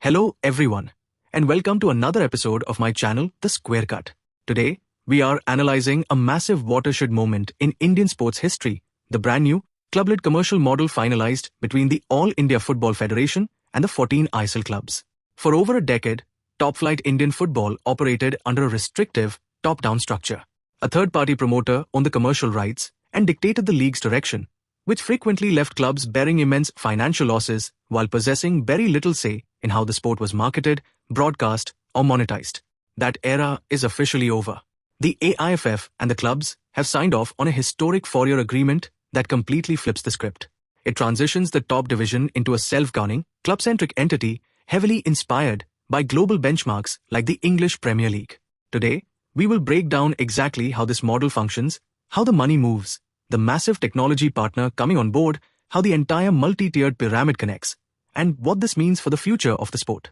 Hello everyone, and welcome to another episode of my channel, The Square Cut. Today, we are analyzing a massive watershed moment in Indian sports history, the brand new club-led commercial model finalized between the All India Football Federation and the 14 ISL clubs. For over a decade, top-flight Indian football operated under a restrictive, top-down structure. A third-party promoter owned the commercial rights and dictated the league's direction, which frequently left clubs bearing immense financial losses while possessing very little say in how the sport was marketed, broadcast, or monetized. That era is officially over. The AIFF and the clubs have signed off on a historic 4-year agreement that completely flips the script. It transitions the top division into a self-governing, club-centric entity heavily inspired by global benchmarks like the English Premier League. Today, we will break down exactly how this model functions, how the money moves, the massive technology partner coming on board, how the entire multi-tiered pyramid connects, and what this means for the future of the sport.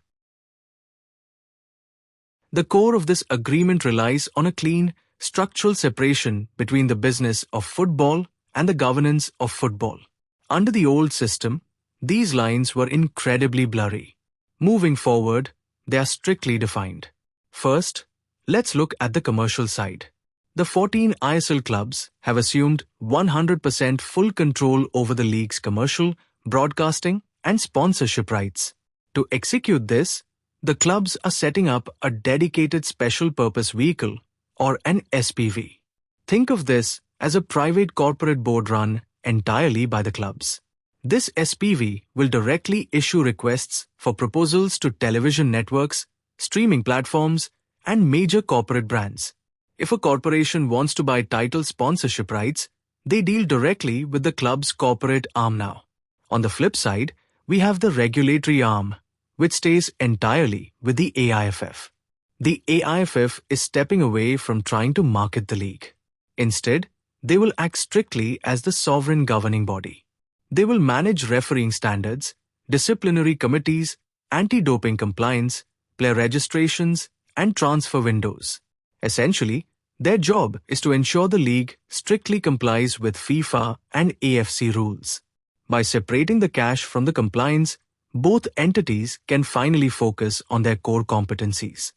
The core of this agreement relies on a clean, structural separation between the business of football and the governance of football. Under the old system, these lines were incredibly blurry. Moving forward, they are strictly defined. First, let's look at the commercial side. The 14 ISL clubs have assumed 100% full control over the league's commercial, broadcasting, and sponsorship rights. To execute this, the clubs are setting up a dedicated special purpose vehicle, or an SPV. Think of this as a private corporate board run entirely by the clubs. This SPV will directly issue requests for proposals to television networks, streaming platforms, and major corporate brands. If a corporation wants to buy title sponsorship rights, they deal directly with the club's corporate arm now. On the flip side, we have the regulatory arm, which stays entirely with the AIFF. The AIFF is stepping away from trying to market the league. Instead, they will act strictly as the sovereign governing body. They will manage refereeing standards, disciplinary committees, anti-doping compliance, player registrations, and transfer windows. Essentially, their job is to ensure the league strictly complies with FIFA and AFC rules. By separating the cash from the compliance, both entities can finally focus on their core competencies.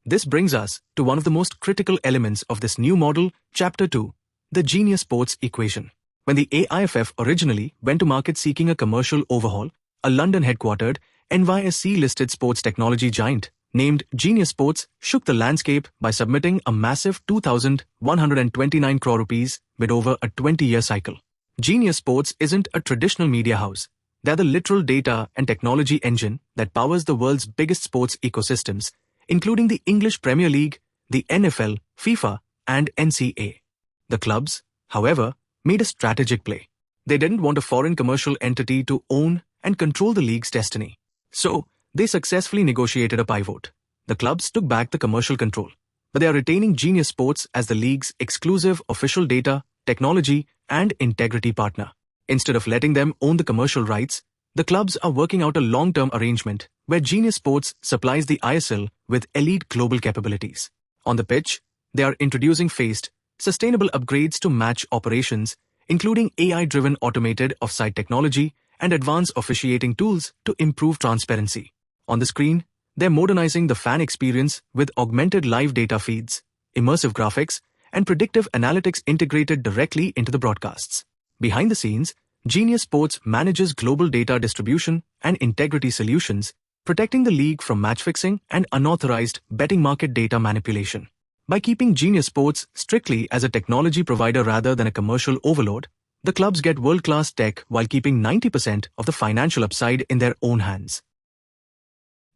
This brings us to one of the most critical elements of this new model, Chapter 2, the Genius Sports equation. When the AIFF originally went to market seeking a commercial overhaul, a London-headquartered, NYSE-listed sports technology giant named Genius Sports shook the landscape by submitting a massive 2,129 crore rupees bid over a 20-year cycle. Genius Sports isn't a traditional media house. They're the literal data and technology engine that powers the world's biggest sports ecosystems, including the English Premier League, the NFL, FIFA, and NCAA. The clubs, however, made a strategic play. They didn't want a foreign commercial entity to own and control the league's destiny. So, they successfully negotiated a pivot. The clubs took back the commercial control, but they are retaining Genius Sports as the league's exclusive official data, technology, and integrity partner. Instead of letting them own the commercial rights, the clubs are working out a long-term arrangement where Genius Sports supplies the ISL with elite global capabilities. On the pitch, they are introducing phased, sustainable upgrades to match operations, including AI-driven automated offside technology and advanced officiating tools to improve transparency. On the screen, they're modernizing the fan experience with augmented live data feeds, immersive graphics, and predictive analytics integrated directly into the broadcasts. Behind the scenes, Genius Sports manages global data distribution and integrity solutions, protecting the league from match fixing and unauthorized betting market data manipulation. By keeping Genius Sports strictly as a technology provider rather than a commercial overload, the clubs get world-class tech while keeping 90% of the financial upside in their own hands.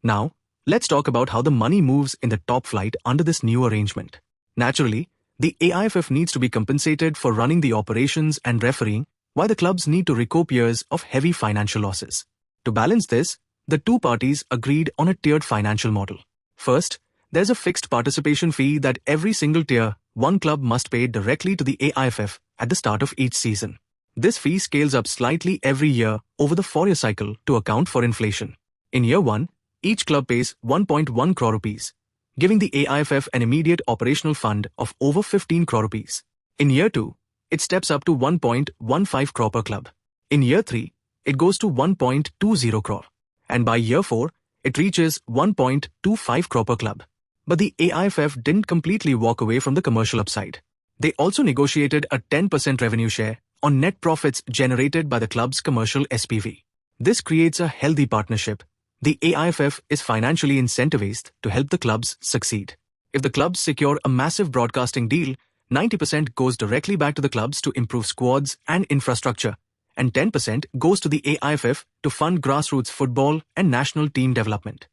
Now, let's talk about how the money moves in the top flight under this new arrangement. Naturally, the AIFF needs to be compensated for running the operations and refereeing, while the clubs need to recoup years of heavy financial losses. To balance this, the two parties agreed on a tiered financial model. First, there's a fixed participation fee that every single tier, one club must pay directly to the AIFF at the start of each season. This fee scales up slightly every year over the 4-year cycle to account for inflation. In year 1, each club pays 1.1 crore rupees, giving the AIFF an immediate operational fund of over 15 crore rupees. In year 2, it steps up to 1.15 crore per club. In year 3, it goes to 1.20 crore. And by year 4, it reaches 1.25 crore per club. But the AIFF didn't completely walk away from the commercial upside. They also negotiated a 10% revenue share on net profits generated by the club's commercial SPV. This creates a healthy partnership. The AIFF is financially incentivized to help the clubs succeed. If the clubs secure a massive broadcasting deal, 90% goes directly back to the clubs to improve squads and infrastructure, and 10% goes to the AIFF to fund grassroots football and national team development.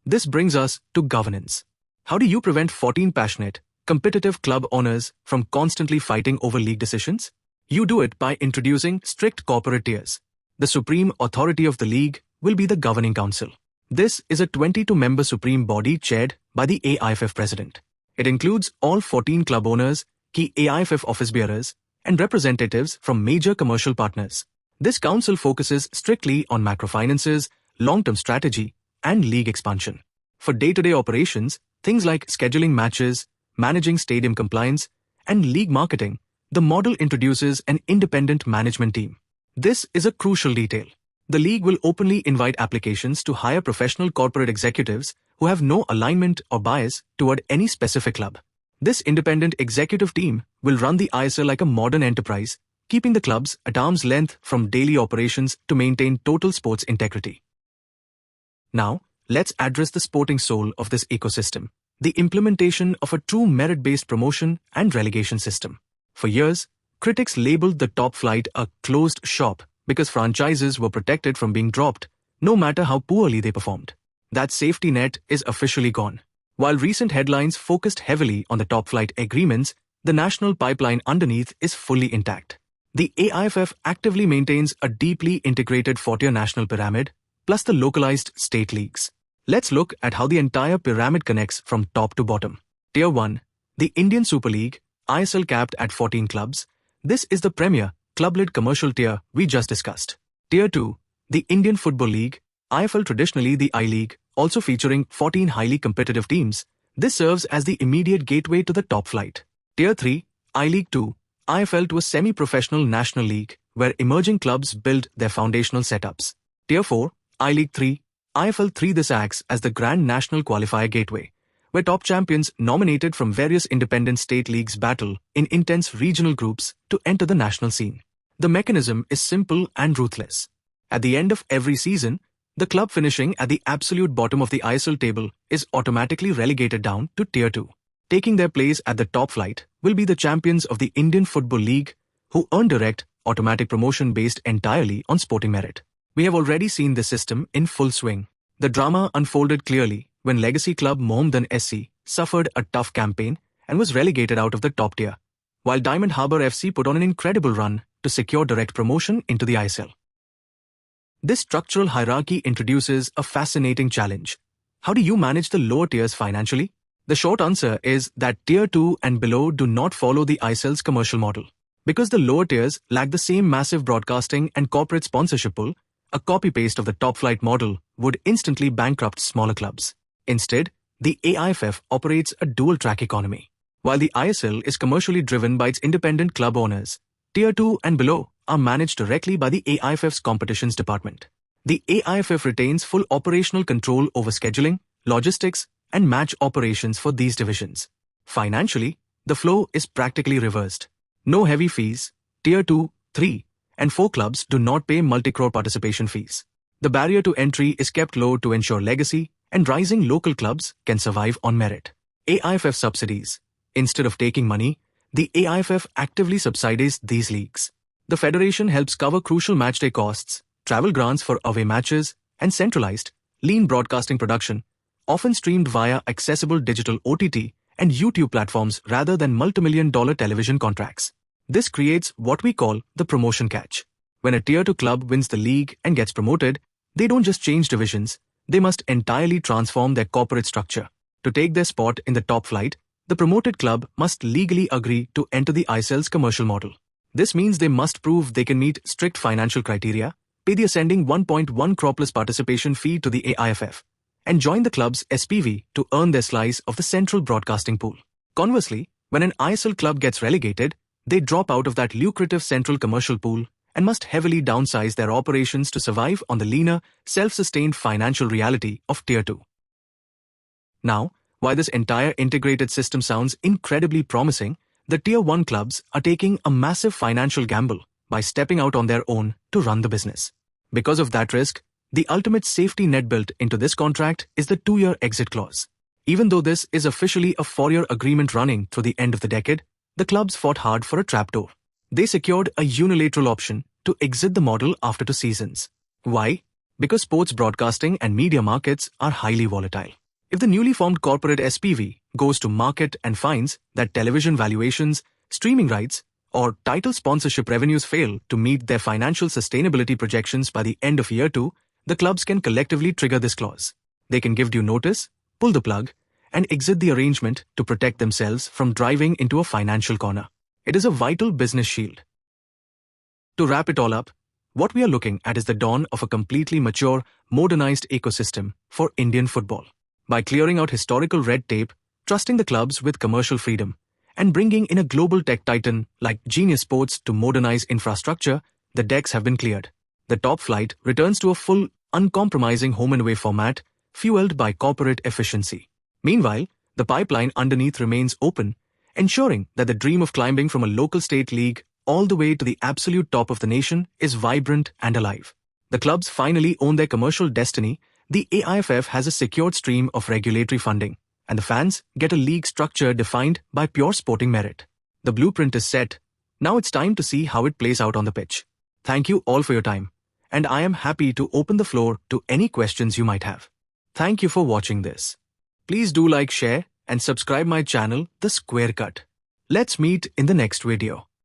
This brings us to governance. How do you prevent 14 passionate, competitive club owners from constantly fighting over league decisions? You do it by introducing strict corporate tiers. The supreme authority of the league will be the governing council. This is a 22-member supreme body chaired by the AIFF president. It includes all 14 club owners, key AIFF office bearers, and representatives from major commercial partners. This council focuses strictly on macrofinances, long-term strategy, and league expansion. For day-to-day operations, things like scheduling matches, managing stadium compliance, and league marketing, the model introduces an independent management team. This is a crucial detail. The league will openly invite applications to hire professional corporate executives who have no alignment or bias toward any specific club. This independent executive team will run the ISL like a modern enterprise, keeping the clubs at arm's length from daily operations to maintain total sports integrity. Now, let's address the sporting soul of this ecosystem, the implementation of a true merit-based promotion and relegation system. For years, critics labeled the top flight a closed shop because franchises were protected from being dropped, no matter how poorly they performed. That safety net is officially gone. While recent headlines focused heavily on the top flight agreements, the national pipeline underneath is fully intact. The AIFF actively maintains a deeply integrated 4-tier national pyramid, plus the localized state leagues. Let's look at how the entire pyramid connects from top to bottom. Tier 1, the Indian Super League, ISL capped at 14 clubs. This is the premier, club-led commercial tier we just discussed. Tier 2, the Indian Football League, IFL traditionally the I-League, also featuring 14 highly competitive teams. This serves as the immediate gateway to the top flight. Tier 3, I-League 2, IFL to a semi-professional national league, where emerging clubs build their foundational setups. Tier 4, I-League 3, IFL 3. This acts as the grand national qualifier gateway, where top champions nominated from various independent state leagues battle in intense regional groups to enter the national scene. The mechanism is simple and ruthless. At the end of every season, the club finishing at the absolute bottom of the ISL table is automatically relegated down to Tier 2. Taking their place at the top flight will be the champions of the Indian Football League, who earn direct, automatic promotion based entirely on sporting merit. We have already seen this system in full swing. The drama unfolded clearly when legacy club Mohammedan SC suffered a tough campaign and was relegated out of the top tier, while Diamond Harbour FC put on an incredible run to secure direct promotion into the ISL. This structural hierarchy introduces a fascinating challenge. How do you manage the lower tiers financially? The short answer is that Tier 2 and below do not follow the ISL's commercial model. Because the lower tiers lack the same massive broadcasting and corporate sponsorship pull, a copy-paste of the top-flight model would instantly bankrupt smaller clubs. Instead, the AIFF operates a dual-track economy. While the ISL is commercially driven by its independent club owners, Tier 2 and below are managed directly by the AIFF's competitions department. The AIFF retains full operational control over scheduling, logistics, and match operations for these divisions. Financially, the flow is practically reversed. No heavy fees. Tier 2, 3, and 4 clubs do not pay multi-crore participation fees. The barrier to entry is kept low to ensure legacy, and rising local clubs can survive on merit. AIFF subsidies. Instead of taking money, the AIFF actively subsidies these leagues. The federation helps cover crucial matchday costs, travel grants for away matches, and centralized, lean broadcasting production, often streamed via accessible digital OTT and YouTube platforms rather than multimillion-dollar television contracts. This creates what we call the promotion catch. When a Tier 2 club wins the league and gets promoted, they don't just change divisions, they must entirely transform their corporate structure. To take their spot in the top flight, the promoted club must legally agree to enter the ISL's commercial model. This means they must prove they can meet strict financial criteria, pay the ascending 1.1 crore plus participation fee to the AIFF, and join the club's SPV to earn their slice of the central broadcasting pool. Conversely, when an ISL club gets relegated, they drop out of that lucrative central commercial pool and must heavily downsize their operations to survive on the leaner, self-sustained financial reality of Tier 2. Now, while this entire integrated system sounds incredibly promising, the Tier 1 clubs are taking a massive financial gamble by stepping out on their own to run the business. Because of that risk, the ultimate safety net built into this contract is the 2-year exit clause. Even though this is officially a 4-year agreement running through the end of the decade, the clubs fought hard for a trapdoor. They secured a unilateral option to exit the model after 2 seasons. Why? Because sports broadcasting and media markets are highly volatile. If the newly formed corporate SPV goes to market and finds that television valuations, streaming rights, or title sponsorship revenues fail to meet their financial sustainability projections by the end of year 2, the clubs can collectively trigger this clause. They can give due notice, pull the plug, and exit the arrangement to protect themselves from driving into a financial corner. It is a vital business shield. To wrap it all up, what we are looking at is the dawn of a completely mature, modernized ecosystem for Indian football. By clearing out historical red tape, trusting the clubs with commercial freedom, and bringing in a global tech titan like Genius Sports to modernize infrastructure, the decks have been cleared. The top flight returns to a full, uncompromising home and away format, fueled by corporate efficiency. Meanwhile, the pipeline underneath remains open, ensuring that the dream of climbing from a local state league all the way to the absolute top of the nation is vibrant and alive. The clubs finally own their commercial destiny, the AIFF has a secured stream of regulatory funding, and the fans get a league structure defined by pure sporting merit. The blueprint is set. Now it's time to see how it plays out on the pitch. Thank you all for your time, and I am happy to open the floor to any questions you might have. Thank you for watching this. Please do like, share, and subscribe my channel, The Square Cut. Let's meet in the next video.